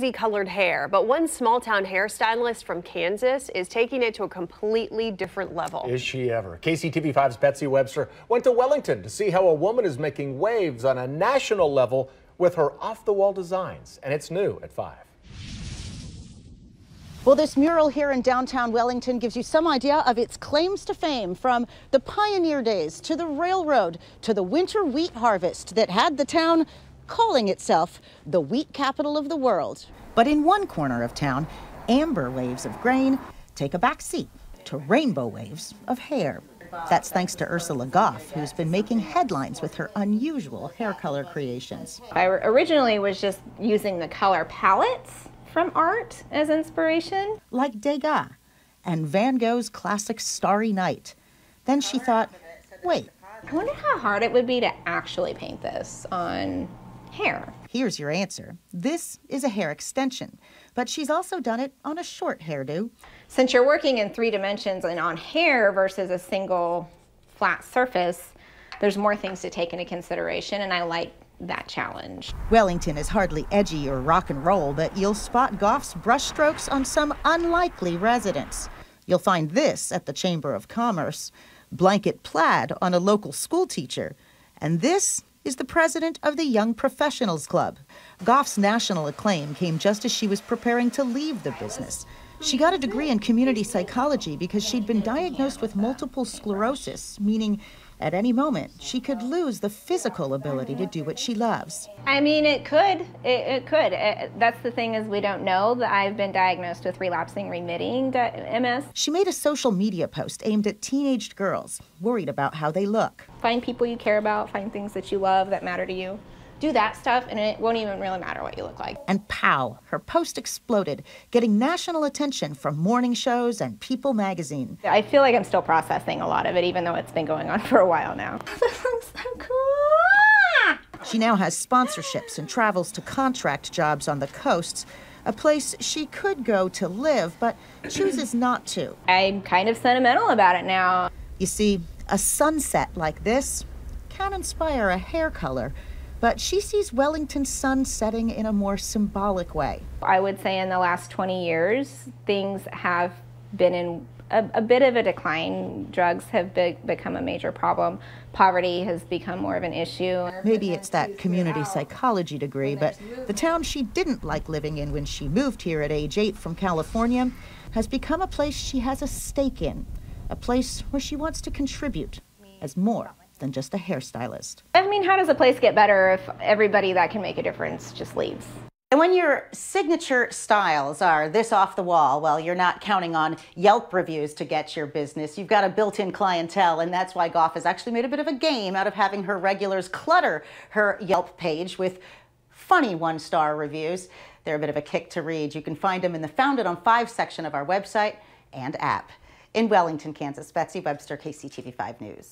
crazy colored hair, but one small town hairstylist from Kansas is taking it to a completely different level. Is she ever? KCTV5's Betsy Webster went to Wellington to see how a woman is making waves on a national level with her off-the-wall designs, and it's new at 5. Well, this mural here in downtown Wellington gives you some idea of its claims to fame, from the pioneer days to the railroad to the winter wheat harvest that had the town calling itself the wheat capital of the world. But in one corner of town, amber waves of grain take a back seat to rainbow waves of hair. That's thanks to Ursula Goff, who's been making headlines with her unusual hair color creations. I originally was just using the color palettes from art as inspiration. Like Degas and Van Gogh's classic Starry Night. Then she thought, wait. I wonder how hard it would be to actually paint this on hair. Here's your answer. This is a hair extension, but she's also done it on a short hairdo. Since you're working in 3 dimensions and on hair versus a single flat surface, there's more things to take into consideration, and I like that challenge. Wellington is hardly edgy or rock and roll, but you'll spot Goff's brushstrokes on some unlikely residents. You'll find this at the Chamber of Commerce, blanket plaid on a local school teacher, and this is the president of the Young Professionals Club. Goff's national acclaim came just as she was preparing to leave the business. She got a degree in community psychology because she'd been diagnosed with multiple sclerosis, meaning at any moment she could lose the physical ability to do what she loves. I mean, it could. It could. That's the thing, is we don't know that I've been diagnosed with relapsing remitting MS. She made a social media post aimed at teenaged girls, worried about how they look. Find people you care about, find things that you love that matter to you. Do that stuff and it won't even really matter what you look like. And pow, her post exploded, getting national attention from morning shows and People magazine. I feel like I'm still processing a lot of it, even though it's been going on for a while now. This looks so cool! She now has sponsorships and travels to contract jobs on the coasts, a place she could go to live, but chooses not to. I'm kind of sentimental about it now. You see, a sunset like this can inspire a hair color, but she sees Wellington's sun setting in a more symbolic way. I would say in the last 20 years, things have been in a bit of a decline. Drugs have become a major problem. Poverty has become more of an issue. Maybe it's that community psychology degree, but the town she didn't like living in when she moved here at age 8 from California has become a place she has a stake in, a place where she wants to contribute as more than just a hairstylist. I mean, how does a place get better if everybody that can make a difference just leaves? And when your signature styles are this off the wall, well, you're not counting on Yelp reviews to get your business. You've got a built-in clientele, and that's why Goff has actually made a bit of a game out of having her regulars clutter her Yelp page with funny 1-star reviews. They're a bit of a kick to read. You can find them in the Found It on 5 section of our website and app. In Wellington, Kansas, Betsy Webster, KCTV5 News.